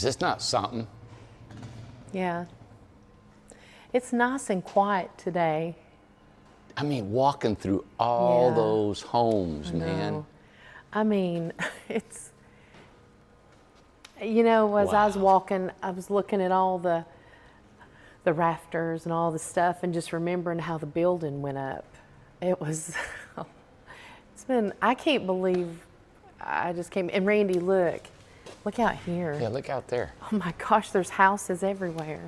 this not something? Yeah. It's nice and quiet today. I mean, walking through all those homes, man. I mean, it's, you know, as I was walking, I was looking at all the rafters and all the stuff and just remembering how the building went up. It was, I can't believe I just came, and Randy, look out here. Yeah, look out there. Oh my gosh, there's houses everywhere.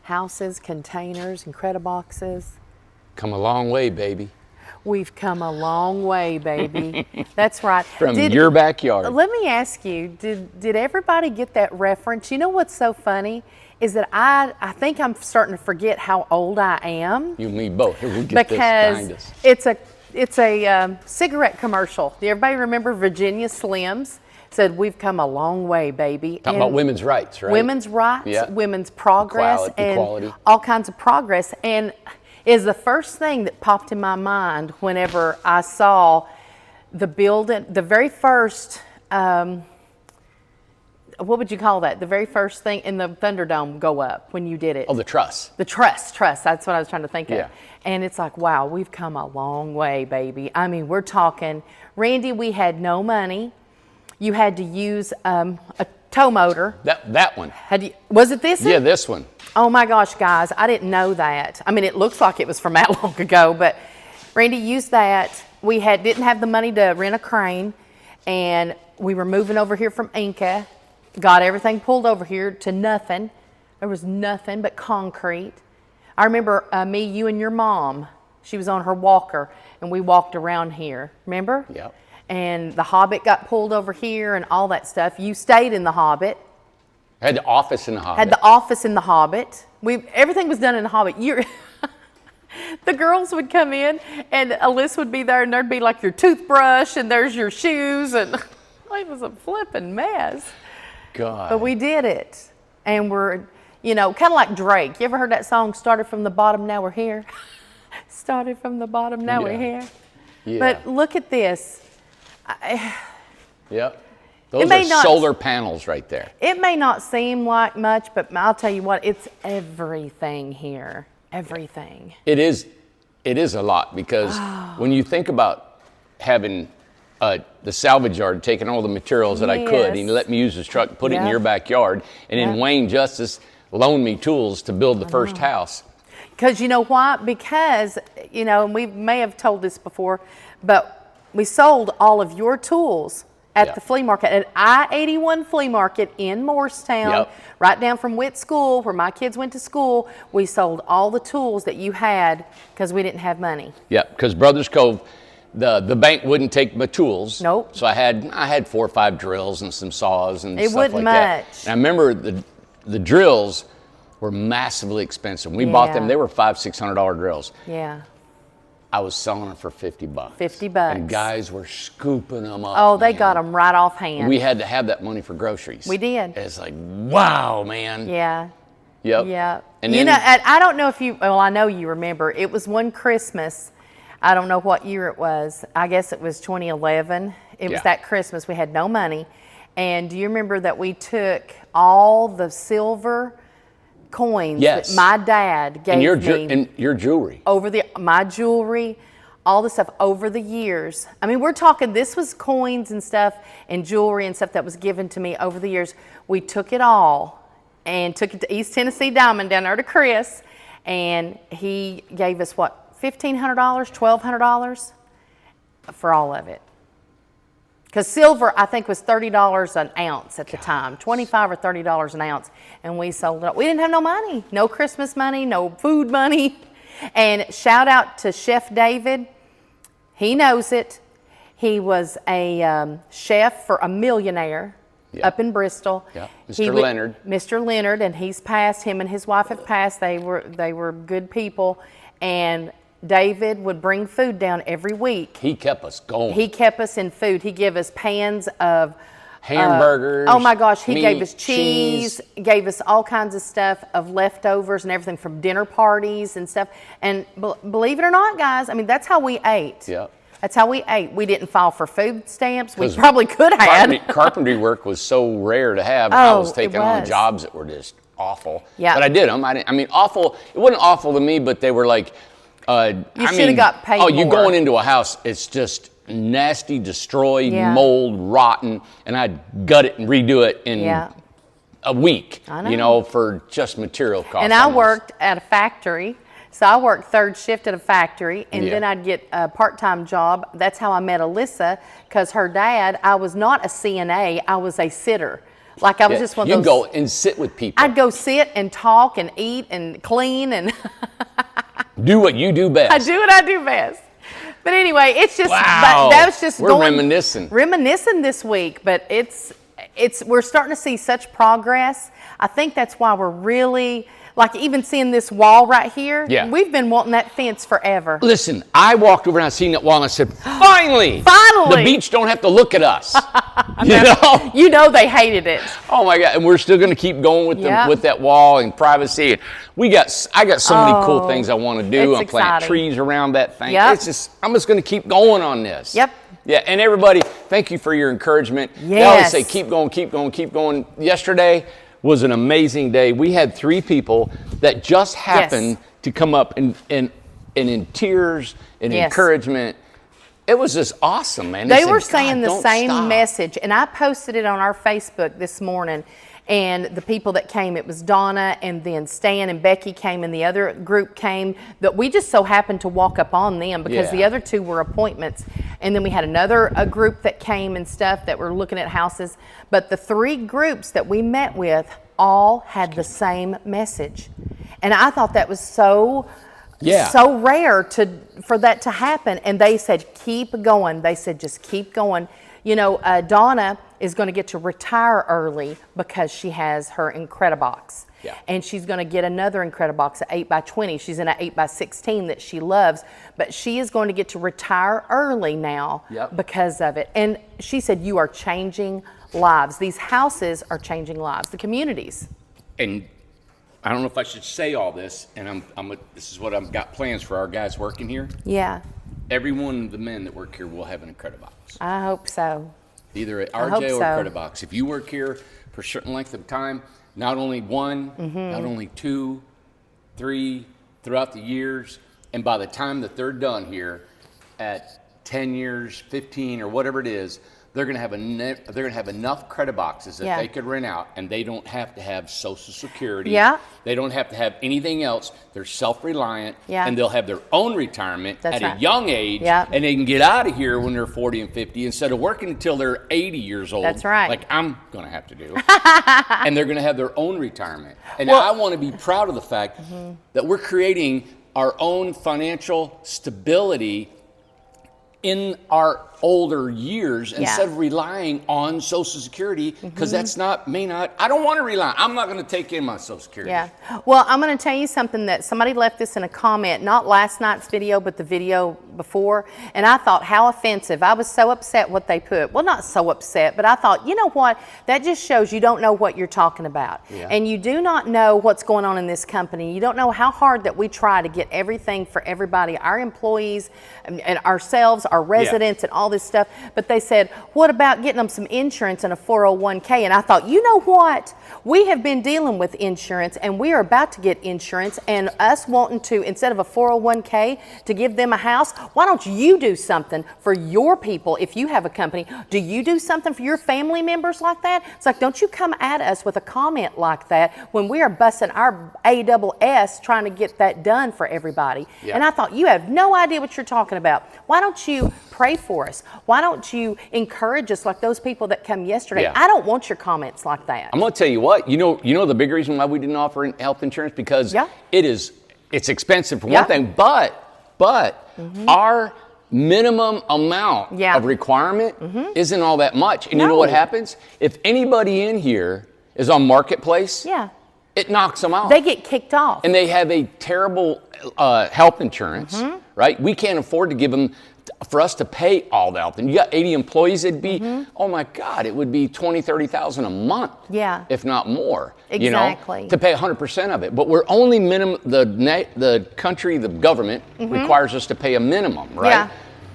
Houses, containers, and credit boxes. Come a long way, baby. We've come a long way, baby. That's right. From your backyard. Let me ask you, did everybody get that reference? You know what's so funny is that I think I'm starting to forget how old I am. You and me both. Here, we get this behind us. It's a cigarette commercial. Do everybody remember Virginia Slims? Said, we've come a long way, baby. Talking about women's rights, right? Women's rights, women's progress, equality. All kinds of progress. And is the first thing that popped in my mind whenever I saw the building, the very first, what would you call that? The very first thing in the Thunderdome go up when you did it. Oh, the truss. The truss. That's what I was trying to think of. Yeah. And it's like, wow, we've come a long way, baby. I mean, we're talking, Randy, we had no money. You had to use a tow motor. That one. Was it this one? Yeah, this one. Oh my gosh, guys, I didn't know that. I mean, it looks like it was from that long ago, but Randy used that. We didn't have the money to rent a crane, and we were moving over here from Inca, got everything pulled over here to nothing. There was nothing but concrete. I remember me, you, and your mom. She was on her walker, and we walked around here. Remember? Yep. And the Hobbit got pulled over here and all that stuff. You stayed in the Hobbit. Had the office in the Hobbit. Had the office in the Hobbit. Everything was done in the Hobbit. The girls would come in, and Alyssa would be there, and there'd be like your toothbrush, and there's your shoes, and it was a flipping mess. God. But we did it, and we're, kind of like Drake. You ever heard that song, Started from the Bottom, Now We're Here? Started from the bottom, now we're here. Yeah. But look at this. Yep. Those are solar panels right there. It may not seem like much, but I'll tell you what, it's everything here. Everything. It is a lot, because when you think about having the salvage yard, taking all the materials that I could, and he let me use his truck, put it in your backyard, and then Wayne Justice loaned me tools to build the first house. Because you know why? Because, and we may have told this before, but we sold all of your tools at the flea market, at I-81 flea market in Morristown, right down from Witt School, where my kids went to school. We sold all the tools that you had because we didn't have money. Yeah, because Brothers Cove, the bank wouldn't take my tools. Nope. So I had 4 or 5 drills and some saws and stuff like that. It wasn't much. And I remember the drills were massively expensive. We bought them; they were $500-600 drills. Yeah. I was selling them for $50. $50. And guys were scooping them up. Oh, they got them right off hand. We had to have that money for groceries. We did. It's like, wow, man. Yeah. Yep. Yeah. And then, I don't know if I know you remember. It was one Christmas. I don't know what year it was. I guess it was 2011. It was that Christmas. We had no money. And do you remember that we took all the silver coins that my dad gave me, and your jewelry, my jewelry, all the stuff over the years. I mean, we're talking, this was coins and stuff and jewelry and stuff that was given to me over the years. We took it all and took it to East Tennessee Diamond down there to Chris, and he gave us what, $1,500, $1,200 for all of it. Because silver, I think, was $30 an ounce at the time, $25 or $30 an ounce, and we sold it. We didn't have no money, no Christmas money, no food money. And shout out to Chef David. He knows it. He was a chef for a millionaire up in Bristol. Yeah, Leonard. Mr. Leonard, and he's passed. Him and his wife have passed. They were good people, and David would bring food down every week. He kept us going. He kept us in food. He gave us pans of hamburgers. Oh my gosh, he gave us cheese, gave us all kinds of stuff of leftovers and everything from dinner parties and stuff. And believe it or not, guys, I mean, that's how we ate. Yeah. That's how we ate. We didn't file for food stamps. We probably could have. Carpentry work was so rare to have. I was it taking on was. jobs that were just awful. Yeah. But I did them. I mean, awful. It wasn't awful to me, but they were like. You should have got paid Oh, you're more. going into a house. It's just nasty, destroyed, mold, rotten, and I'd gut it and redo it in a week. I know. You know, for just material costs. And I worked at a factory. So I worked third shift at a factory, and then I'd get a part-time job. That's how I met Alyssa, because her dad, I was not a CNA, I was a sitter. Like I was just one of those. You go and sit with people. I'd go sit and talk and eat and clean and do what you do best. I do what I do best. But anyway, it's just wow. that was just We're reminiscing this week, but it's we're starting to see such progress. I think that's why we're really like even seeing this wall right here. Yeah. We've been wanting that fence forever. Listen, I walked over and I seen that wall and I said, finally! Finally! The beach don't have to look at us. You know they hated it. Oh my God! And we're still going to keep going with with that wall and privacy. I got so many cool things I want to do. I'm planting trees around that thing. It's I'm just going to keep going on this. Yep. Yeah, and everybody, thank you for your encouragement. Yes. They always say, keep going, keep going, keep going. Yesterday was an amazing day. We had 3 people that just happened to come up and in tears and encouragement. It was just awesome, man. They were saying the same message, and I posted it on our Facebook this morning. And the people that came, it was Donna, and then Stan and Becky came, and the other group came. That we just so happened to walk up on them because the other 2 were appointments. And then we had a group that came and stuff that were looking at houses. But the 3 groups that we met with all had the same message. And I thought that was so rare for that to happen. And they said, keep going. They said, just keep going. You know, Donna is going to get to retire early because she has her Incredibox. Yeah. And she's going to get another Incredibox, an 8x20. She's in an 8x16 that she loves. But she is going to get to retire early now because of it. And she said, you are changing lives. These houses are changing lives, the communities. And I don't know if I should say all this, and this is what I've got plans for our guys working here. Yeah. Every one of the men that work here will have an Incredibox. I hope so. Either at RJ or Incredibox. If you work here for a certain length of time, not only 1, not only 2, 3, throughout the years, and by the time that they're done here at 10 years, 15, or whatever it is, they're going to have enough Crediboxes that they could rent out, and they don't have to have Social Security. Yeah. They don't have to have anything else. They're self-reliant, and they'll have their own retirement at a young age, and they can get out of here when they're 40 and 50 instead of working until they're 80 years old. That's right. Like I'm going to have to do. And they're going to have their own retirement. And I want to be proud of the fact that we're creating our own financial stability in our older years instead of relying on Social Security, because I don't want to rely. I'm not going to take in my Social Security. Yeah. Well, I'm going to tell you something that somebody left this in a comment, not last night's video, but the video before. And I thought, how offensive. I was so upset what they put. Well, not so upset, but I thought, you know what? That just shows you don't know what you're talking about. Yeah. And you do not know what's going on in this company. You don't know how hard that we try to get everything for everybody, our employees and ourselves, our residents and all this stuff. But they said, what about getting them some insurance and a 401k? And I thought, you know what? We have been dealing with insurance, and we are about to get insurance, and us wanting to, instead of a 401k, to give them a house, why don't you do something for your people if you have a company? Do you do something for your family members like that? It's like, don't you come at us with a comment like that when we are busting our ASS trying to get that done for everybody. Yeah. And I thought, you have no idea what you're talking about. Why don't you pray for us? Why don't you encourage us like those people that come yesterday? Yeah. I don't want your comments like that. I'm going to tell you what, you know the big reason why we didn't offer health insurance, because it's expensive for one thing, but our minimum amount of requirement isn't all that much. And you know what happens? If anybody in here is on Marketplace, it knocks them out. They get kicked off. And they have a terrible health insurance, right? We can't afford to give them, for us to pay all that. And you got 80 employees, it'd be, oh my God, it would be $20,000, $30,000 a month, if not more. Exactly. You know, to pay 100% of it. But we're only minimum. The country, the government requires us to pay a minimum, right? Yeah.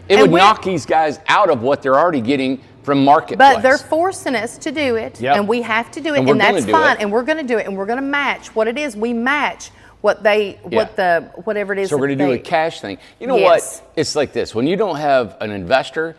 It would knock these guys out of what they're already getting from marketplace. But they're forcing us to do it, and we have to do it, and that's fine. And we're going to do it, and we're going to match what it is. We match what they, whatever it is. So we're going to do a cash thing. You know what? It's like this. When you don't have an investor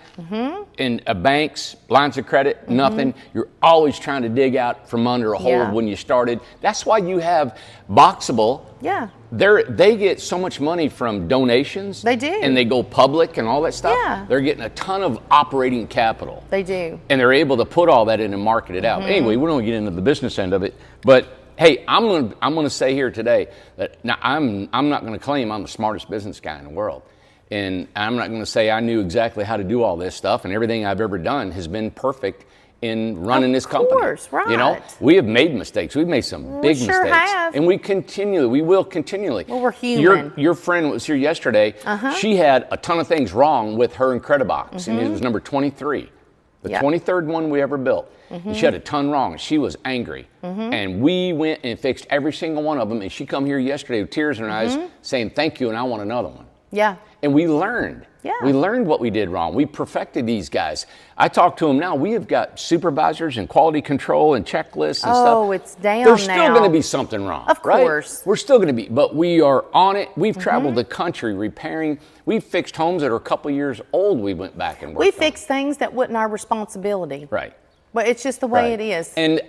in a bank's lines of credit, nothing, you're always trying to dig out from under a hole when you started. That's why you have Boxable. Yeah. They get so much money from donations. They do. And they go public and all that stuff. Yeah. They're getting a ton of operating capital. They do. And they're able to put all that in and market it out. Anyway, we don't get into the business end of it, but hey, I'm gonna say here today that now I'm not gonna claim I'm the smartest business guy in the world. And I'm not gonna say I knew exactly how to do all this stuff, and everything I've ever done has been perfect in running this company. Of course, right. You know, we have made mistakes. We've made some big mistakes. Have. And we will continually. Well, we're human. Your friend was here yesterday. She had a ton of things wrong with her Incredibox, and it was number 23. The 23rd one we ever built. She had a ton wrong. She was angry. And we went and fixed every single one of them. And she come here yesterday with tears in her eyes saying, thank you, and I want another one. Yeah. And we learned. Yeah. We learned what we did wrong. We perfected these guys. I talk to them now. We have got supervisors and quality control and checklists and stuff. Oh, it's down now. There's still going to be something wrong. Of course. Right? We're still going to be, but we are on it. We've traveled the country repairing. We've fixed homes that are a couple years old. We went back and worked We fixed things that wasn't our responsibility. Right. But it's just the way it is. And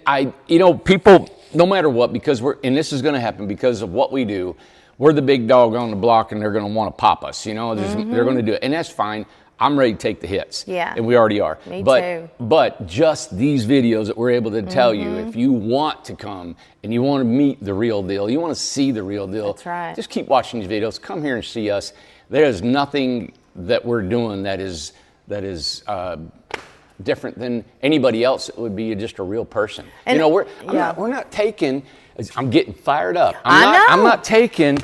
people, no matter what, because and this is going to happen because of what we do, we're the big dog on the block and they're going to want to pop us, they're going to do it. And that's fine. I'm ready to take the hits. Yeah. And we already are. Me too. But just these videos that we're able to tell you, if you want to come and you want to meet the real deal, you want to see the real deal. That's right. Just keep watching these videos. Come here and see us. There is nothing that we're doing that is different than anybody else. It would be just a real person. And we're not taking. I'm getting fired up. I'm not taking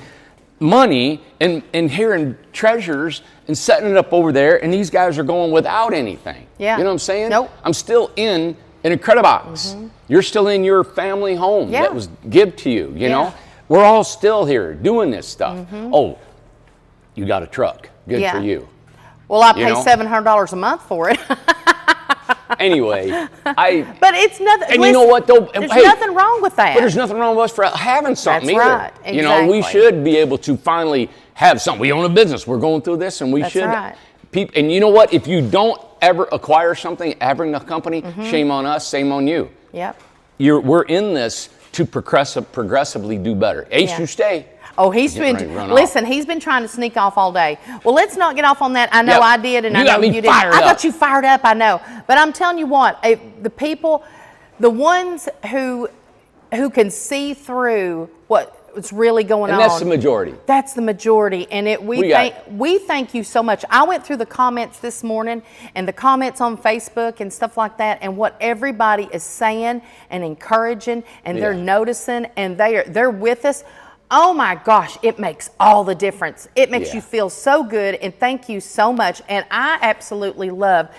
money and hearing treasures and setting it up over there, and these guys are going without anything. Yeah. You know what I'm saying? Nope. I'm still in an Incredibox. You're still in your family home that was given to you. You know, we're all still here doing this stuff. Oh, you got a truck. Good for you. Well, I pay $700 a month for it. Anyway, But it's nothing. And you know what though? There's nothing wrong with that. But there's nothing wrong with us for having something either. Right. Exactly. We should be able to finally have something. We own a business. We're going through this, and we should. Right. And you know what? If you don't ever acquire something, having a company, shame on us, shame on you. Yep. We're in this to progressively do better. Ace, you stay. Oh, he's been trying to sneak off all day. Well, let's not get off on that. I know I did, and I know you did. I got you fired up, I know. But I'm telling you what, the people, the ones who can see through what's really going on. And that's the majority. That's the majority. And we thank you so much. I went through the comments this morning and the comments on Facebook and stuff like that, and what everybody is saying and encouraging, and they're noticing, and they're with us. Oh my gosh, it makes all the difference. It makes you feel so good, and thank you so much. And I absolutely love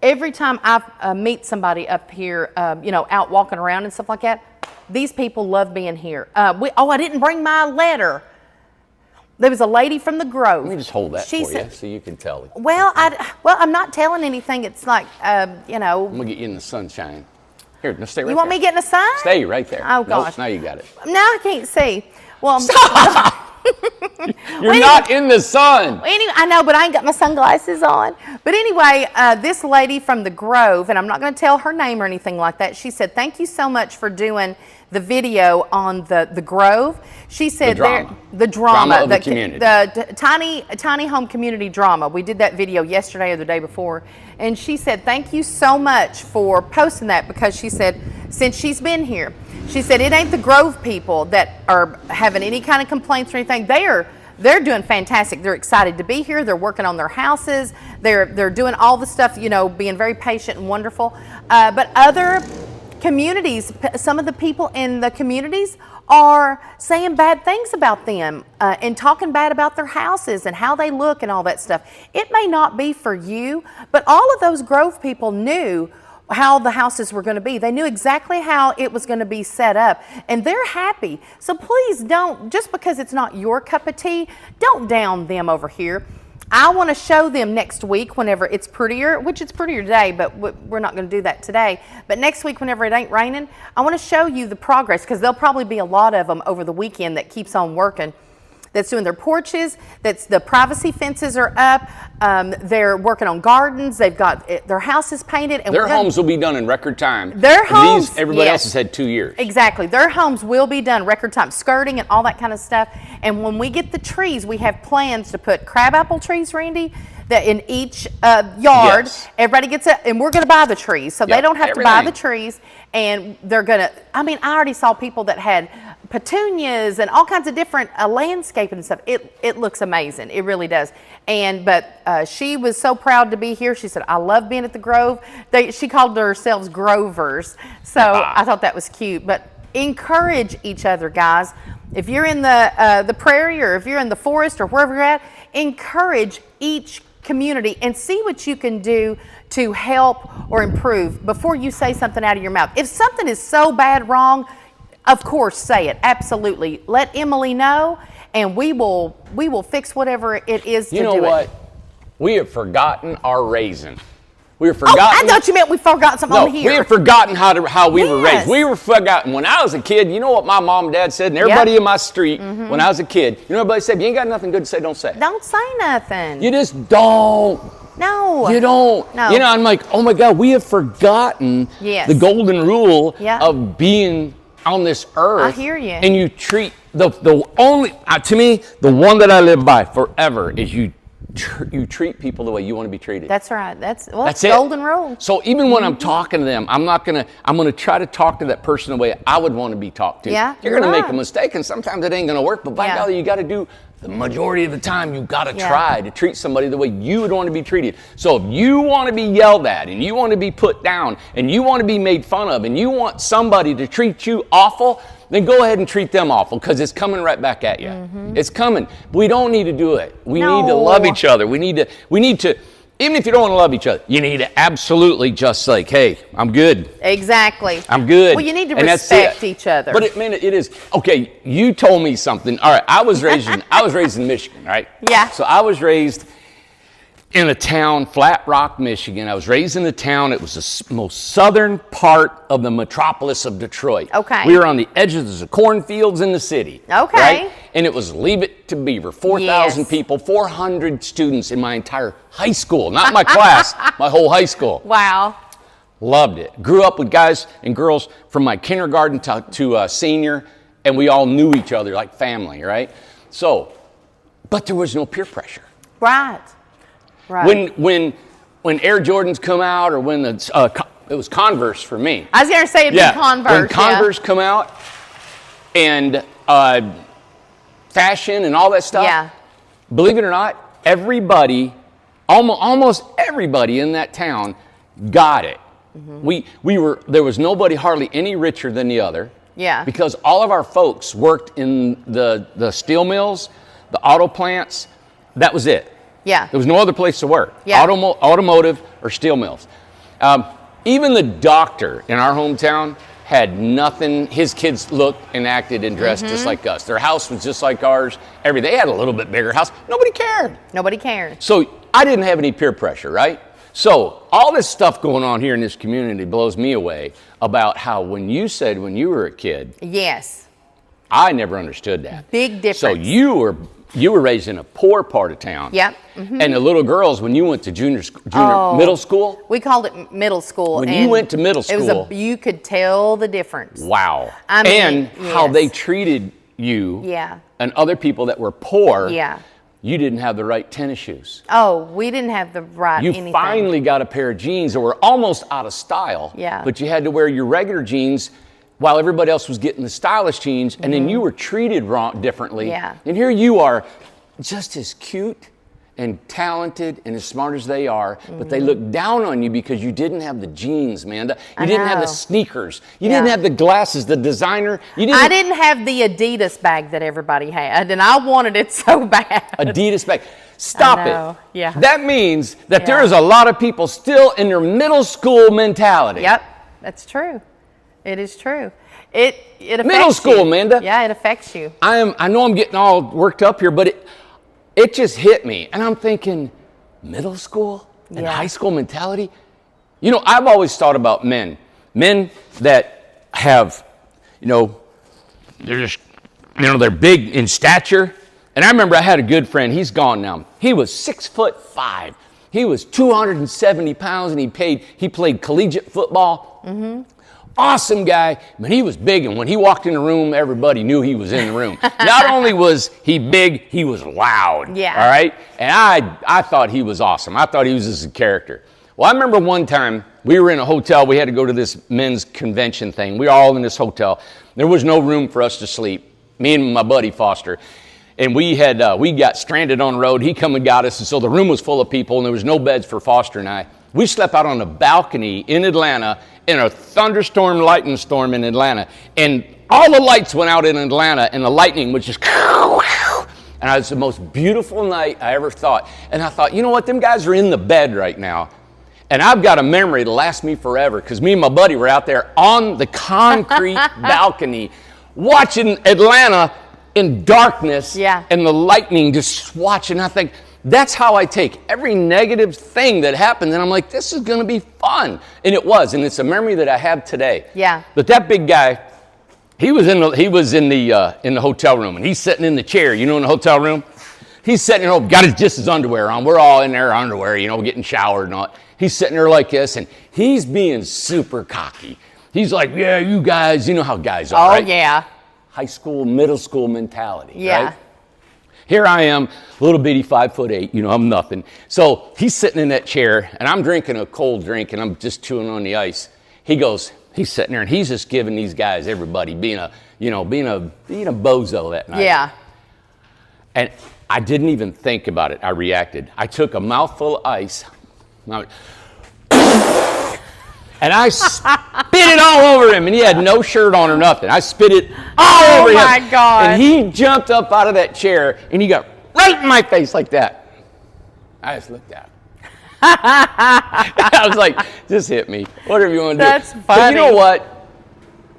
every time I meet somebody up here, out walking around and stuff like that. These people love being here. I didn't bring my letter. There was a lady from the Grove. Let me just hold that for you so you can tell. Well, I'm not telling anything. It's like, I'm gonna get you in the sunshine. Here, no, stay right there. You want me to get in the sun? Stay right there. Oh gosh. Nope, now you got it. Now I can't see. Well, You're not in the sun. Anyway, I know, but I ain't got my sunglasses on. But anyway, this lady from the Grove, and I'm not going to tell her name or anything like that. She said, "Thank you so much for doing the video on the Grove." She said, the drama of the community, the tiny home community drama. We did that video yesterday or the day before, and she said, "Thank you so much for posting that," because she said, since she's been here, she said it ain't the Grove people that are having any kind of complaints or anything. They're doing fantastic. They're excited to be here. They're working on their houses. They're doing all the stuff, being very patient and wonderful. But other communities, some of the people in the communities are saying bad things about them and talking bad about their houses and how they look and all that stuff. It may not be for you, but all of those Grove people knew how the houses were going to be. They knew exactly how it was going to be set up, and they're happy. So please don't, just because it's not your cup of tea, don't down them over here. I want to show them next week whenever it's prettier, which it's prettier today, but we're not going to do that today. But next week, whenever it ain't raining, I want to show you the progress, because there'll probably be a lot of them over the weekend that keeps on working. That's doing their porches, that's the privacy fences are up, they're working on gardens, they've got their houses painted. And their homes will be done in record time. Their homes, everybody else has had 2 years. Exactly. Their homes will be done record time, skirting and all that kind of stuff. And when we get the trees, we have plans to put crabapple trees, Randy, that in each yard, Yes. everybody gets it, and we're going to buy the trees. So they don't have to buy the everything. trees, and they're going to, I mean, I already saw people that had petunias and all kinds of different landscaping and stuff. It looks amazing. It really does. But she was so proud to be here. She said, I love being at the Grove. She called themselves Grovers. So I thought that was cute. But encourage each other, guys. If you're in the prairie, or if you're in the forest, or wherever you're at, encourage each community and see what you can do to help or improve before you say something out of your mouth. If something is so bad wrong, of course, say it. Absolutely. Let Emily know, and we will fix whatever it is to do it. You know what? We have forgotten our raising. We have forgotten. Oh, I thought you meant we forgot something on here. We have forgotten how we were Yes. raised. We were forgotten. When I was a kid, you know what my mom and dad said, and everybody in my street, when I was a kid, you know what everybody said? You ain't got nothing good to say, don't say it. Don't say nothing. You just don't. No. You don't. No. You know, I'm like, oh my God, we have forgotten the golden rule of being on this earth. I hear you. And you treat the only, to me, the one that I live by forever is you treat people the way you want to be treated. That's right. That's it. golden rule. So even when I'm talking to them, I'm gonna try to talk to that person the way I would want to be talked to. Yeah, You're gonna you're make right. a mistake, and sometimes it ain't gonna work, but by golly, you gotta do the majority of the time, you gotta try to treat somebody the way you would want to be treated. So if you want to be yelled at, and you want to be put down, and you want to be made fun of, and you want somebody to treat you awful, then go ahead and treat them awful, because it's coming right back at you. It's coming. We don't need to do it. We need to love each other. We need to, even if you don't want to love each other, you need to absolutely just like, hey, I'm good. Exactly. I'm good. Well, you need to And respect each other. But it is, okay, you told me something. All right, I was raised in Michigan, right? Yeah. So I was raised in a town, Flat Rock, Michigan. I was raised in a town. It was the most southern part of the metropolis of Detroit. Okay. We were on the edges of the cornfields in the city. Okay. Right? And it was Leave It to Beaver. 4,000 Yes. people, 400 students in my entire high school. Not my class, my whole high school. Wow. Loved it. Grew up with guys and girls from my kindergarten to senior, and we all knew each other like family, right? So, but there was no peer pressure. Right. Right. When Air Jordans come out, or when it was Converse for me. I was going to say it'd be Converse. When Converse come out, and fashion and all that stuff. Yeah. Believe it or not, everybody, almost everybody in that town got it. There was nobody hardly any richer than the other. Yeah. Because all of our folks worked in the steel mills, the auto plants. That was it. Yeah. There was no other place to work. Yeah. Automotive or steel mills. Even the doctor in our hometown had nothing. His kids looked and acted and dressed just like us. Their house was just like ours. They had a little bit bigger house. Nobody cared. Nobody cared. So I didn't have any peer pressure, right? So all this stuff going on here in this community blows me away about how when you were a kid, Yes. I never understood that. Big difference. So you were raised in a poor part of town. Yep. And the little girls, when you went to junior middle school, We called it middle school. when and you went to middle it was school, you could tell the difference. wow. I mean, and how yes. they treated you Yeah. and other people that were poor. Yeah. You didn't have the right tennis shoes. Oh, we didn't have the right You anything. finally got a pair of jeans that were almost out of style. Yeah. But you had to wear your regular jeans while everybody else was getting the stylish jeans, and then you were treated differently. Yeah. And here you are, just as cute and talented and as smart as they are, but they look down on you because you didn't have the jeans, Amanda. You didn't have the know. sneakers. You didn't have the glasses, the designer. I didn't have the Adidas bag that everybody had, and I wanted it so bad. Adidas bag. Stop I know. it. Yeah. That means that Yeah. there is a lot of people still in their middle school mentality. Yep, that's true. It is true. It affects Middle school, you. Amanda. Yeah, it affects you. I know I'm getting all worked up here, but it just hit me. And I'm thinking, middle school and high school mentality? You know, I've always thought about men that have, you know, they're just, you know, they're big in stature. And I remember I had a good friend, he's gone now. He was 6'5". He was 270 pounds and he played collegiate football. Awesome guy, but he was big, and when he walked in the room, everybody knew he was in the room. Not only was he big, he was loud. Yeah. All right? And I thought he was awesome. I thought he was just a character. Well, I remember one time we were in a hotel. We had to go to this men's convention thing. We were all in this hotel. There was no room for us to sleep, me and my buddy Foster. And we got stranded on the road. He come and got us, and so the room was full of people, and there was no beds for Foster and I. We slept out on a balcony in Atlanta in a thunderstorm, lightning storm in Atlanta. And all the lights went out in Atlanta, and the lightning was just, and it was the most beautiful night I ever thought. And I thought, you know what, them guys are in the bed right now. And I've got a memory to last me forever, because me and my buddy were out there on the concrete balcony watching Atlanta in darkness and the lightning just watching. I think, that's how I take every negative thing that happened, and I'm like, this is going to be fun. And it was, and it's a memory that I have today. Yeah. But that big guy, he was in the hotel room, and he's sitting in the chair, you know, in the hotel room. He's sitting there, got his underwear on. We're all in there underwear, you know, getting showered and all. He's sitting there like this, and he's being super cocky. He's like, yeah, you guys, you know how guys are, right? Oh, yeah. High school, middle school mentality, yeah. right? Here I am, little bitty 5'8", you know, I'm nothing. So he's sitting in that chair, and I'm drinking a cold drink, and I'm just chewing on the ice. He's sitting there, and he's just giving these guys, everybody, being a bozo that night. Yeah. And I didn't even think about it. I reacted. I took a mouthful of ice, and I spit it all over him, and he had no shirt on or nothing. I spit it all over him. Oh, my God. And he jumped up out of that chair, and he got right in my face like that. I just looked at him. I was like, just hit me. Whatever you want to do. That's funny. But you know what?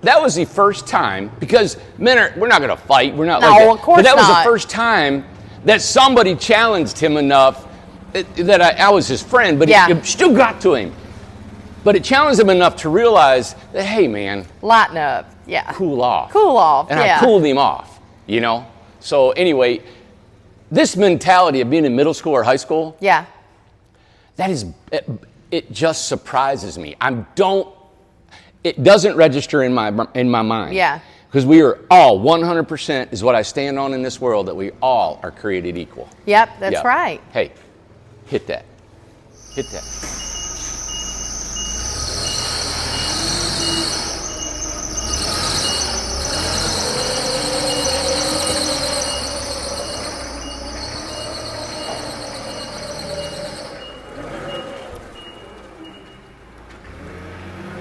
That was the first time, because we're not going to fight. We're not like that. No, of course But that was not. the first time that somebody challenged him enough that I was his friend, but it still got to him. But it challenged him enough to realize that, hey, man. Lighten up. Yeah. Cool off. Cool off. And I cooled him off, you know? So anyway, this mentality of being in middle school or high school. Yeah. That is, it just surprises me. It doesn't register in my mind. Yeah. Because we are all, 100% is what I stand on in this world, that we all are created equal. Yep, that's right. Hey, hit that. Hit that.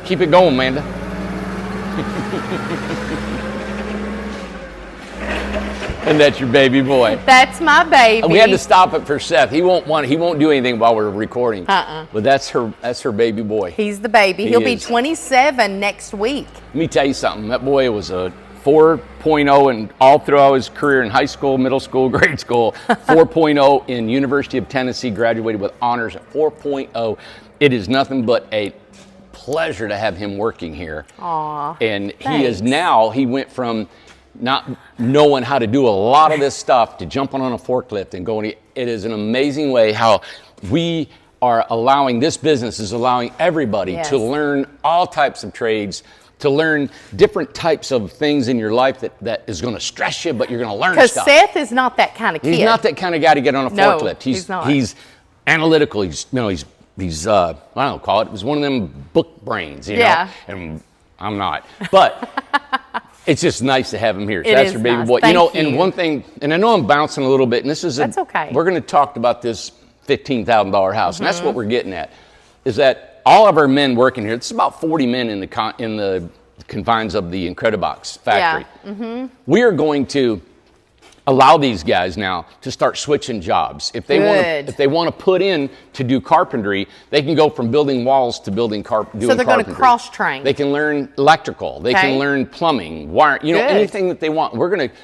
Keep it going, Amanda. And that's your baby boy. That's my baby. We had to stop it for Seth. He won't do anything while we're recording. But that's her baby boy. He's the baby. He'll be 27 next week. Let me tell you something. That boy was a 4.0 and all throughout his career in high school, middle school, grade school. 4.0 in University of Tennessee, graduated with honors at 4.0. It is nothing but a pleasure to have him working here. Aw, and thanks. He went from not knowing how to do a lot of this stuff to jumping on a forklift and going. It is an amazing way how we are allowing, this business is allowing everybody to learn all types of trades, to learn different types of things in your life that is going to stress you, but you're going to learn stuff. Because Seth is not that kind of kid. He's not that kind of guy to get on a forklift. He's not. He's analytical. He's I don't call it. It was one of them book brains, you know. And I'm not. But it's just nice to have him here. So It that's is your baby nice. boy. Thank you know, you. and one thing, and I know I'm bouncing a little bit, and this is That's okay. We're going to talk about this $15,000 house, and that's what we're getting at. Is that all of our men working here? It's about 40 men in the confines of the Incredibox factory. Yeah. We are going to allow these guys now to start switching jobs. If they want to put in to do carpentry, they can go from building walls to doing carpentry. So they're going to cross train. They can learn electrical. They can learn plumbing, wire, anything that they want. We're going to,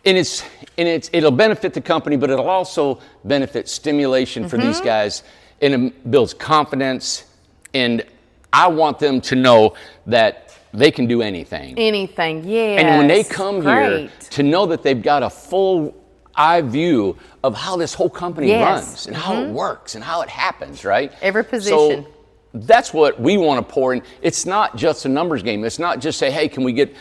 it'll benefit the company, but it'll also benefit stimulation for these guys, and it builds confidence. And I want them to know that they can do anything. Anything, yes. And when they come here, to know that they've got a full eye view of how this whole company runs and how it works and how it happens, right? Every position. So that's what we want to pour in. It's not just a numbers game. It's not just say, hey, can we get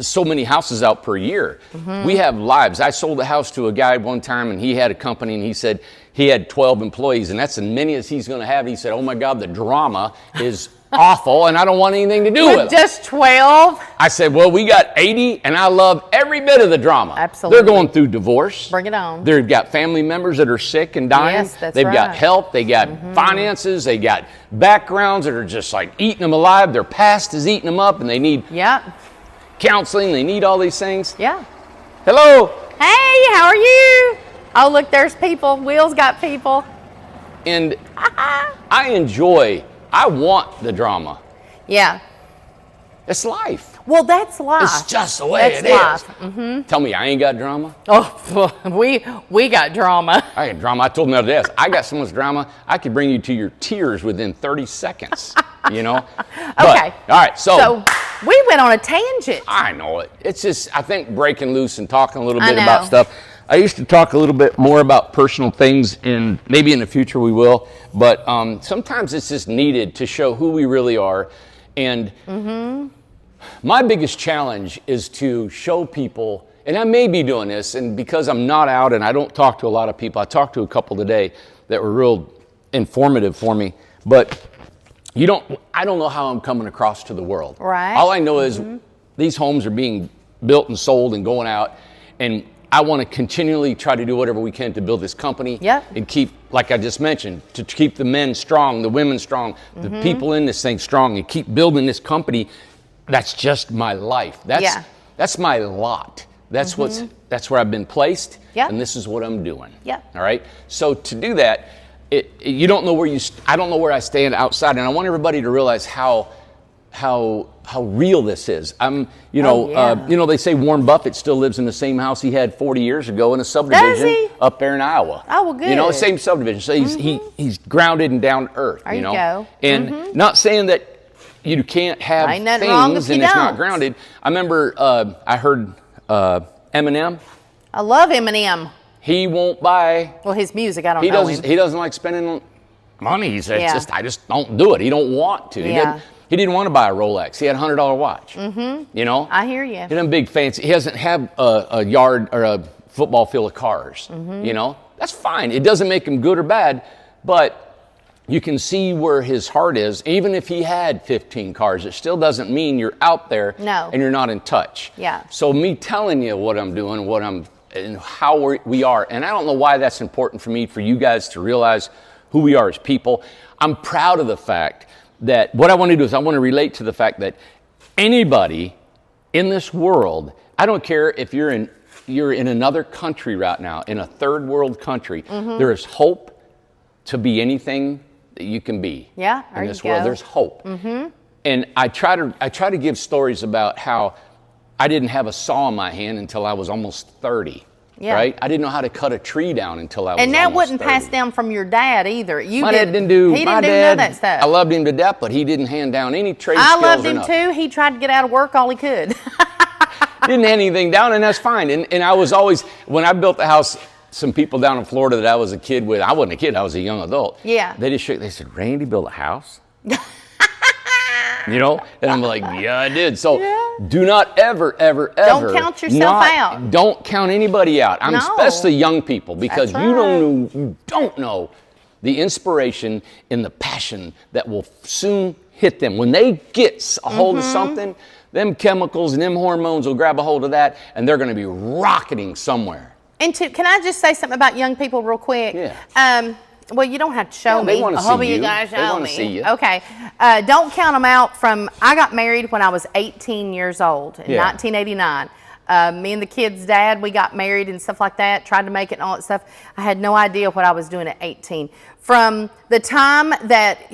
so many houses out per year? We have lives. I sold a house to a guy one time, and he had a company, and he said he had 12 employees, and that's as many as he's going to have. He said, oh my God, the drama is awful, and I don't want anything to do with it. Just 12? I said, well, we got 80, and I love every bit of the drama. Absolutely. They're going through divorce. Bring it on. They've got family members that are sick and dying. Yes, that's They've right. got health. They got finances. They got backgrounds that are just like eating them alive. Their past is eating them up, and they need counseling. They need all these things. Yeah. Hello. Hey, how are you? Oh, look, there's people. Will's got people. And I want the drama. Yeah. It's life. Well, that's life. It's just the way it is. Tell me I ain't got drama? Oh, we got drama. I got drama. I told them the other day, I got so much drama, I could bring you to your tears within 30 seconds, you know? Okay. All right, so we went on a tangent. I know it. It's just, I think breaking loose and talking a little bit about stuff. I used to talk a little bit more about personal things, and maybe in the future we will, but sometimes it's just needed to show who we really are. And my biggest challenge is to show people, and I may be doing this, and because I'm not out and I don't talk to a lot of people, I talked to a couple today that were real informative for me, but I don't know how I'm coming across to the world. Right. All I know is these homes are being built and sold and going out, and I want to continually try to do whatever we can to build this company and keep, like I just mentioned, to keep the men strong, the women strong, the people in this thing strong, and keep building this company. That's just my life. That's my lot. That's that's where I've been placed, and this is what I'm doing. All right. So to do that, you don't know where I don't know where I stand outside, and I want everybody to realize how real this is. They say Warren Buffett still lives in the same house he had 40 years ago in a subdivision up there in Iowa. Oh, well, good. You know, same subdivision. So he's grounded and down to earth. There you go. And not saying that you can't have things and it's not grounded. I remember I heard Eminem. I love Eminem. He won't buy. Well, his music, I don't know him. He doesn't like spending money. He said, I just don't do it. He don't want to. He didn't want to buy a Rolex. He had a $100 watch. You know? I hear you. He doesn't big fancy. He doesn't have a yard or a football field of cars. You know? That's fine. It doesn't make him good or bad, but you can see where his heart is. Even if he had 15 cars, it still doesn't mean you're out there and you're not in touch. So me telling you what I'm doing, and how we are, and I don't know why that's important for me, for you guys to realize who we are as people. I'm proud of the fact that what I want to do is I want to relate to the fact that anybody in this world, I don't care if you're in another country right now, in a third world country, there is hope to be anything that you can be in this world. There's hope. And I try to give stories about how I didn't have a saw in my hand until I was almost 30. Right? I didn't know how to cut a tree down until I was And that almost wasn't 30. passed down from your dad either. My dad didn't do none of that stuff. I loved him to death, but he didn't hand down any trade I skills. loved him too. He tried to get out of work all he could. Didn't hand anything down, and that's fine. And I was always, when I built the house, some people down in Florida that I was a kid with, I wasn't a kid, I was a young adult. They just shook, they said, Randy built a house? You know? And I'm like, yeah, I did. So do not ever Don't count yourself out. Don't count anybody out. Especially young people, because you don't know the inspiration and the passion that will soon hit them. When they get a hold of something, them chemicals and them hormones will grab a hold of that, and they're going to be rocketing somewhere. And can I just say something about young people real quick? Well, you don't have to show me. They want to see you. You guys show they want me. to see you. Okay. Don't count them out from, I got married when I was 18 years old in 1989. Me and the kid's dad, we got married and stuff like that, tried to make it and all that stuff. I had no idea what I was doing at 18. From the time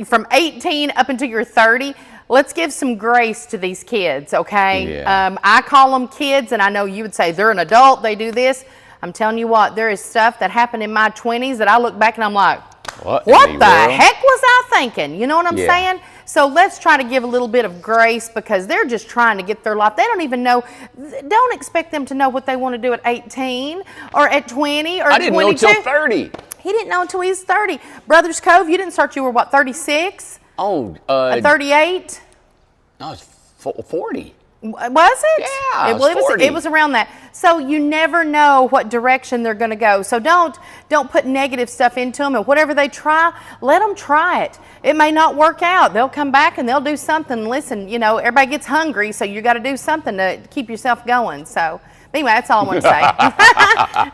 from 18 up until you're 30, let's give some grace to these kids, okay? Yeah. I call them kids, and I know you would say they're an adult, they do this. I'm telling you what, there is stuff that happened in my 20s that I look back and I'm like, what the heck was I thinking? You know what I'm saying? So let's try to give a little bit of grace because they're just trying to get their life. They don't even know. Don't expect them to know what they want to do at 18 or at 20 or 22. I didn't know until 30. He didn't know until he was 30. Brothers Cove, you didn't start, you were what, 36? Oh. 38? No, it's 40. Was it? Yeah, it was around that. So you never know what direction they're going to go. So don't put negative stuff into them, and whatever they try, let them try it. It may not work out. They'll come back and they'll do something. Listen, you know, everybody gets hungry, so you got to do something to keep yourself going. So anyway, that's all I want to say.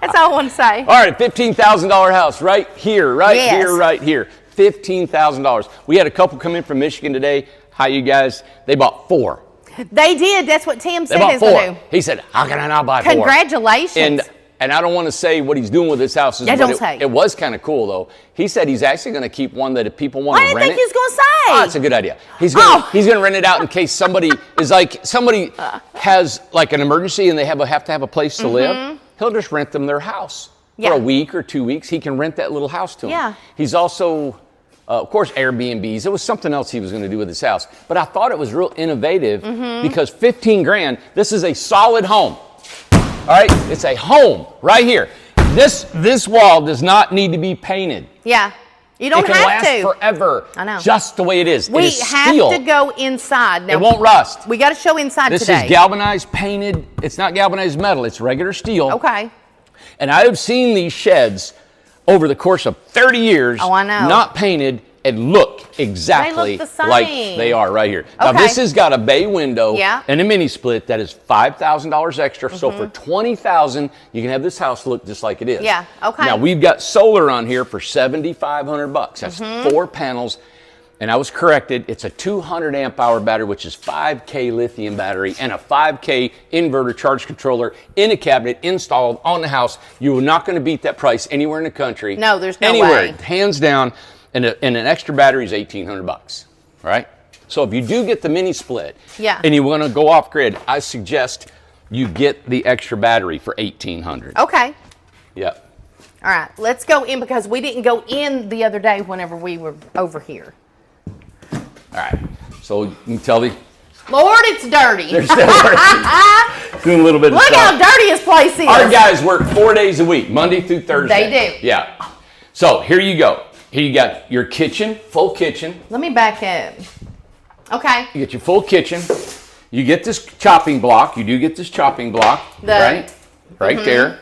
That's all I want to say. All right, $15,000 house right here, right here. $15,000. We had a couple come in from Michigan today. Hi, you guys. They bought 4. They did. That's what Tim said They bought he's going to 4. do. He said, how can I not buy 4? Congratulations. And I don't want to say what he's doing with this house. It was kind of cool, though. He said he's actually going to keep one that if people want to rent it. What do you think he's going to say? Oh, that's a good idea. He's going to rent it out in case somebody has like an emergency and they have to have a place to live. He'll just rent them their house for a week or 2 weeks. He can rent that little house to them. Yeah. He's also, of course, Airbnbs. It was something else he was going to do with his house. But I thought it was real innovative because 15 grand, this is a solid home. All right, it's a home right here. This wall does not need to be painted. Yeah, you don't have to. It can last forever. I know. Just the way it is. We it is have steel. to go inside. Now, it won't rust. We got to show inside this today. This is galvanized, painted. It's not galvanized metal. It's regular steel. Okay. And I have seen these sheds over the course of 30 years. Oh, I know. Not painted and look exactly like they are right here. Now this has got a bay window and a mini split that is $5,000 extra. So for $20,000, you can have this house look just like it is. Yeah. Okay. Now we've got solar on here for $7,500. That's 4 panels. And I was corrected. It's a 200 amp hour battery, which is 5K lithium battery and a 5K inverter charge controller in a cabinet installed on the house. You are not going to beat that price anywhere in the country. No, there's no way. way. Hands down. And an extra battery is $1,800, right? So if you do get the mini split and you want to go off grid, I suggest you get the extra battery for $1,800. Okay. Yep. All right, let's go in because we didn't go in the other day whenever we were over here. All right. So you can tell the Lord, it's dirty. They're still working. Doing a little bit of Look stuff. how dirty his place is. Our guys work 4 days a week, Monday through Thursday. They do. Yeah. So here you go. Here you got your kitchen, full kitchen. Let me back up. Okay. You get your full kitchen. You get this chopping block. You do get this chopping block, right there.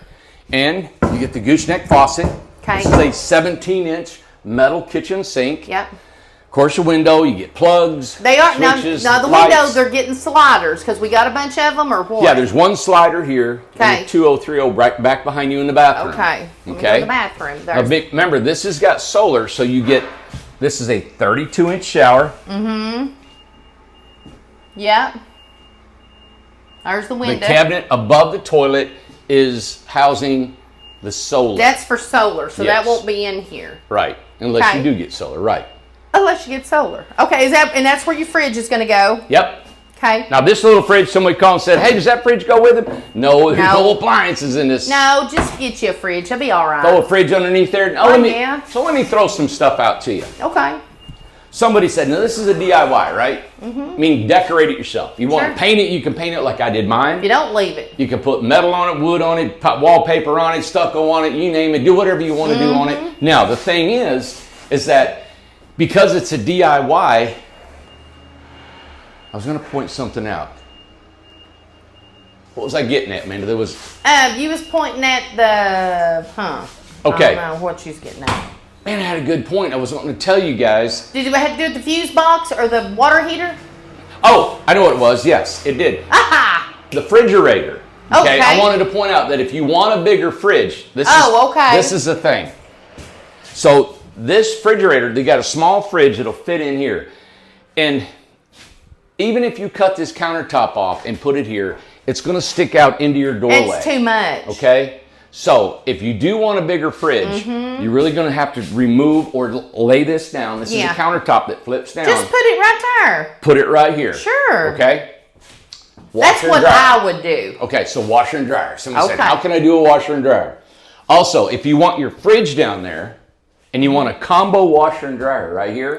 And you get the gooseneck faucet. Okay. This is a 17-inch metal kitchen sink. Yep. Of course, the window, you get plugs, They are switches, now the lights. windows are getting sliders because we got a bunch of them, or what? Yeah, there's one slider here. Okay. And 2030 right back behind you in the bathroom. Okay. Okay. In the bathroom. Now, remember, this has got solar, so you get, this is a 32-inch shower. Yep. There's the window. The cabinet above the toilet is housing the solar. That's for solar, so that Yes. won't be in here. Right, unless you do get solar, right. Unless you get solar. Okay, and that's where your fridge is going to go? Yep. Okay. Now this little fridge, somebody called and said, hey, does that fridge go with it? No, there's no appliances in this. No, just get you a fridge. That'll be all right. Throw a fridge underneath there. Oh, So let me throw some stuff out to you. Okay. Somebody said, now this is a DIY, right? I mean, decorate it yourself. You want to paint it, you can paint it like I did mine. You don't leave it. You can put metal on it, wood on it, put wallpaper on it, stucco on it, you name it. Do whatever you want to do on it. Now, the thing is that because it's a DIY, I was going to point something out. What was I getting at, man? There was. You was pointing at the, Okay. I don't know what you was getting at. Man, I had a good point. I was wanting to tell you guys. Did you have to do with the fuse box or the water heater? Oh, I know what it was. Yes, it did. Aha! The refrigerator. Okay. I wanted to point out that if you want a bigger fridge, this is the thing. So this refrigerator, they got a small fridge that'll fit in here. And even if you cut this countertop off and put it here, it's going to stick out into your doorway. It's too much. Okay? So if you do want a bigger fridge, you're really going to have to remove or lay this down. This is a countertop that flips down. Just put it right there. Put it right here. Sure. Okay? That's what I would do. Okay, so washer and dryer. Somebody said, how can I do a washer and dryer? Also, if you want your fridge down there and you want a combo washer and dryer right here,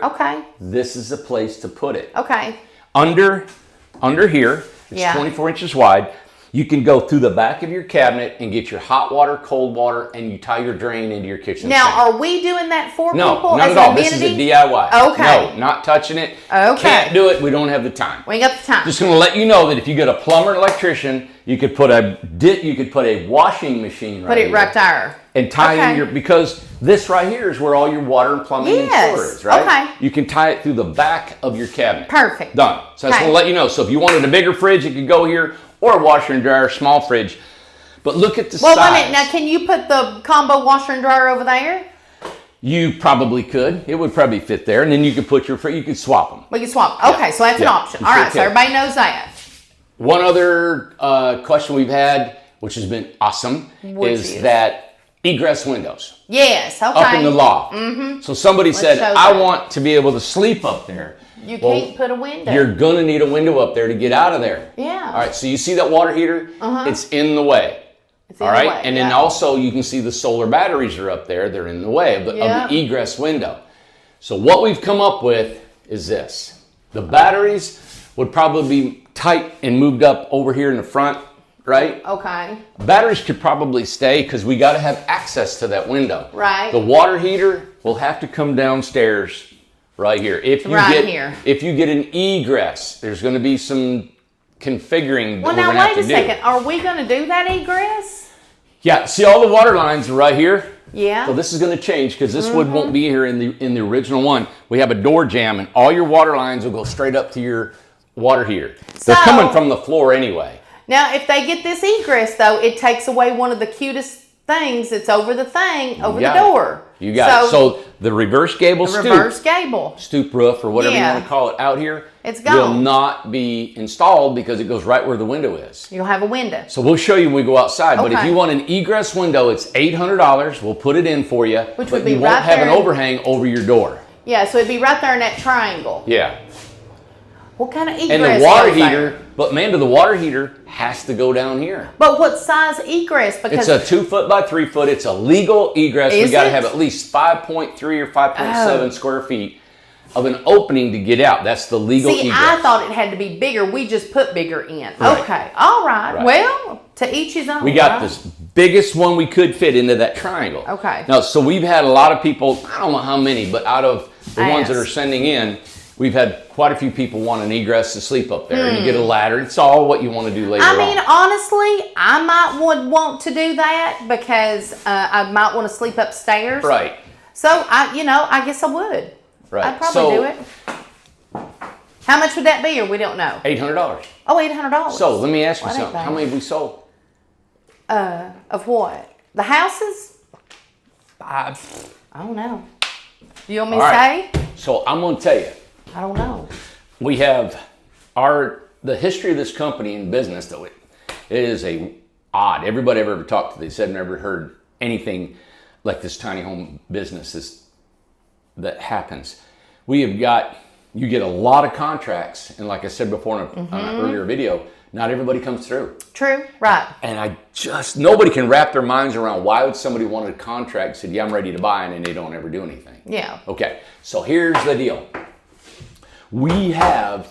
this is the place to put it. Okay. Under here, it's 24 inches wide. You can go through the back of your cabinet and get your hot water, cold water, and you tie your drain into your kitchen sink. Now, are we doing that for people? No, not at all. This is a DIY. Okay. No, not touching it. Okay. Can't do it. We don't have the time. We ain't got the time. Just going to let you know that if you get a plumber and electrician, you could put a washing machine right here. Put it right there. And tie in your, because this right here is where all your water and plumbing and sewer is, right? Okay. You can tie it through the back of your cabinet. Perfect. Done. So I just want to let you know. So if you wanted a bigger fridge, it could go here, or a washer and dryer, small fridge. But look at the size. Well, wait a minute. Now, can you put the combo washer and dryer over there? You probably could. It would probably fit there, and then you could put you could swap them. We can swap. Okay, so that's an option. All right, so everybody knows that. One other question we've had, which has been awesome, is that egress windows. Yes, okay. Up in the loft. So somebody said, I want to be able to sleep up there. You can't put a window. You're going to need a window up there to get out of there. Yeah. All right, so you see that water heater? It's in the way. It's in the way, and then also you can see the solar batteries are up there. They're in the way of the egress window. So what we've come up with is this. The batteries would probably be tight and moved up over here in the front, right? Okay. Batteries could probably stay because we got to have access to that window. Right. The water heater will have to come downstairs right here. If you get an egress, there's going to be some configuring that we're going to have to do. Well, now wait a second. Are we going to do that egress? Yeah. See, all the water lines are right here. Yeah. So this is going to change because this wood won't be here in the original one. We have a door jamb, and all your water lines will go straight up to your water heater. They're coming from the floor anyway. Now, if they get this egress, though, it takes away one of the cutest things that's over the door. You got it. So the reverse gable stoop roof, or whatever you want to call it out here, it's gone. Will not be installed because it goes right where the window is. You'll have a window. So we'll show you when we go outside. But if you want an egress window, it's $800. We'll put it in for you. Which would be you won't have an overhang over your door. Yeah, so it'd be right there in that triangle. Yeah. What kind of egress? And the water heater, but Amanda, the water heater has to go down here. But what size egress? Because it's a 2 foot by 3 foot. It's a legal egress. We got to have at least 5.3 or 5.7 square feet of an opening to get out. That's the legal egress. See, I thought it had to be bigger. We just put bigger in. Right. Okay. All right. Well, to each his own. We got this biggest one we could fit into that triangle. Okay. Now, so we've had a lot of people, I don't know how many, but out of the ones that are sending in, we've had quite a few people want an egress to sleep up there. And you get a ladder. It's all what you want to do later on. I mean, honestly, I might want to do that because I might want to sleep upstairs. Right. So, I guess I would. Right. I'd probably do it. How much would that be, or we don't know? $800. Oh, $800. So, let me ask you something. How many have we sold? Of what? The houses? I don't know. Do you want me to say? So, I'm going to tell you. I don't know. We have the history of this company in business, though it is odd. Everybody I've ever talked to, they said never heard anything like this tiny home business that happens. You get a lot of contracts, and like I said before in an earlier video, not everybody comes through. True, right. And nobody can wrap their minds around why would somebody want a contract and said, yeah, I'm ready to buy, and then they don't ever do anything. Yeah. Okay, so here's the deal. We have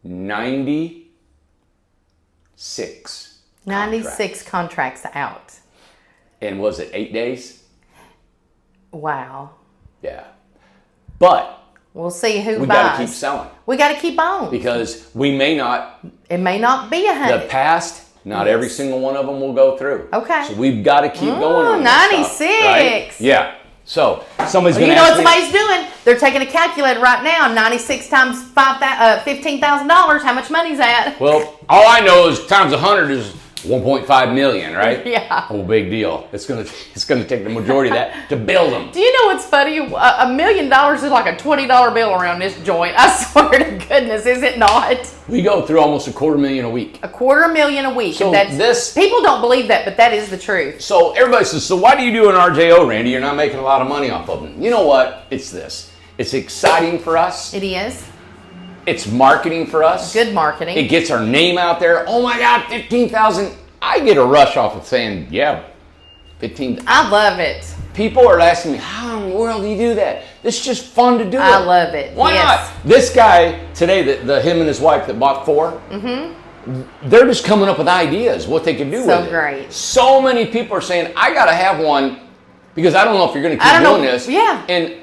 96 contracts out. And was it 8 days? Wow. Yeah. But we'll see who buys. We got to keep selling. We got to keep on. Because we may not. It may not be 100. The past, not every single one of them will go through. Okay. So we've got to keep going on 96. Stuff, right? Yeah. So somebody's going to ask me. You know what somebody's doing? They're taking a calculator right now. 96 times $15,000. How much money is that? Well, all I know is times 100 is 1.5 million, right? Yeah. Oh, big deal. It's gonna take the majority of that to build them. Do you know what's funny? $1 million is like a $20 bill around this joint. I swear to goodness, is it not? We go through almost $250,000 a week. $250,000 a week. So people don't believe that, but that is the truth. So everybody says, so why do you do an RJO, Randy? You're not making a lot of money off of them. You know what? It's this. It's exciting for us. It is. It's marketing for us. Good marketing. It gets our name out there. Oh my God, 15,000. I get a rush off of saying, yeah, 15,000. I love it. People are asking me, how in the world do you do that? It's just fun to do it. I love it. Why not? This guy today, him and his wife that bought 4, they're just coming up with ideas, what they can do with it. So great. So many people are saying, I got to have one because I don't know if you're going to keep doing this. Yeah. And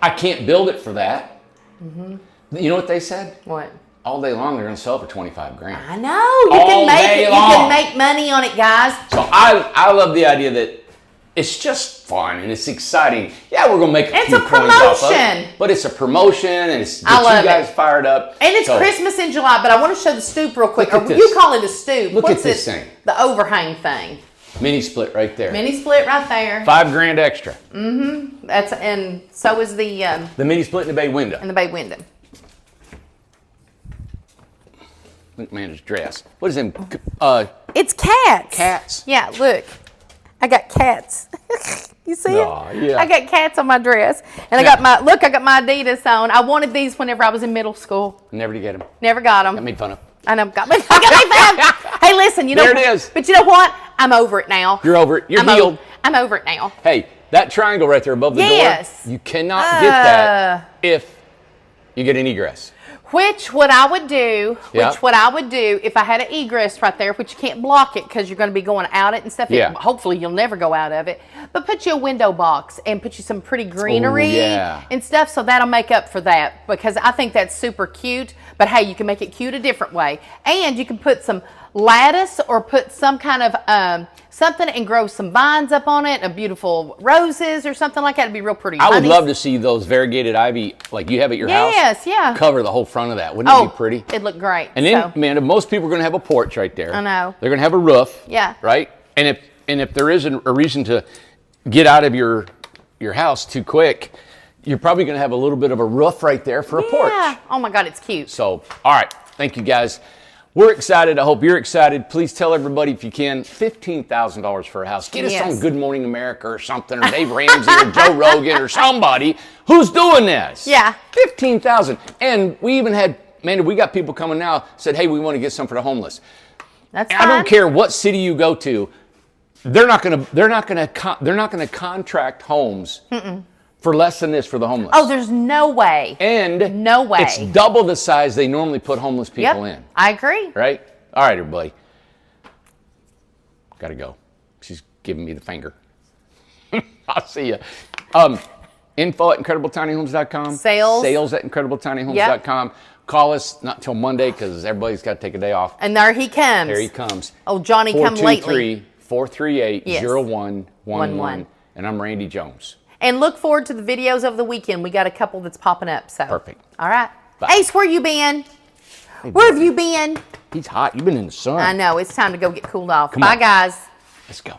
I can't build it for that. You know what they said? What? All day long, they're going to sell it for $25,000. I know. You can make money on it, guys. So I love the idea that it's just fun and it's exciting. Yeah, we're going to make a few coins off of it, but it's a promotion and it's get you guys fired up. And it's Christmas in July, but I want to show the stoop real quick. Look at this. You call it a stoop. Look at this thing. The overhang thing. Mini split right there. Mini split right there. $5,000 extra. And so is the mini split in the bay window. In the bay window. Look, man, his dress. What is him? It's cats. Cats. Yeah, look. I got cats. You see it? Yeah. I got cats on my dress. And I got my Adidas on. I wanted these whenever I was in middle school. Never to get them. Never got them. Got made fun of. I know. Got me fun. Hey, listen, there it is. But you know what? I'm over it now. You're over it. You're healed. I'm over it now. Hey, that triangle right there above the door, you cannot get that if you get an egress. Which what I would do if I had an egress right there, which you can't block it because you're going to be going out it and stuff. Yeah. Hopefully you'll never go out of it. But put you a window box and put you some pretty greenery and stuff, so that'll make up for that, because I think that's super cute. But hey, you can make it cute a different way. And you can put some lattice or put some kind of something and grow some vines up on it, and beautiful roses or something like that. It'd be real pretty. I would love to see those variegated ivy like you have at your house. Yes, yeah. Cover the whole front of that. Wouldn't it be pretty? It'd look great. And then, man, most people are going to have a porch right there. I know. They're going to have a roof. Yeah. Right? And if there isn't a reason to get out of your house too quick, you're probably going to have a little bit of a roof right there for a porch. Yeah. Oh my God, it's cute. So, all right. Thank you, guys. We're excited. I hope you're excited. Please tell everybody if you can. $15,000 for a house. Get us on Good Morning America or something, or Dave Ramsey or Joe Rogan or somebody who's doing this. Yeah. $15,000. And we even had, man, we got people coming now, said, hey, we want to get some for the homeless. That's fine. I don't care what city you go to. They're not going to contract homes for less than this for the homeless. Oh, there's no way. And no way. It's double the size they normally put homeless people in. I agree. Right? All right, everybody. Got to go. She's giving me the finger. I'll see you. Info at IncredibleTinyHomes.com. Sales at IncredibleTinyHomes.com. Call us not till Monday because everybody's got to take a day off. And there he comes. There he comes. Oh, Johnny come lately. 423-438-0111. And I'm Randy Jones. And look forward to the videos of the weekend. We got a couple that's popping up. So perfect. All right. Bye. Ace, where you been? Where have you been? He's hot. You've been in the sun. I know. It's time to go get cooled off. Come Bye, on. guys. Let's go.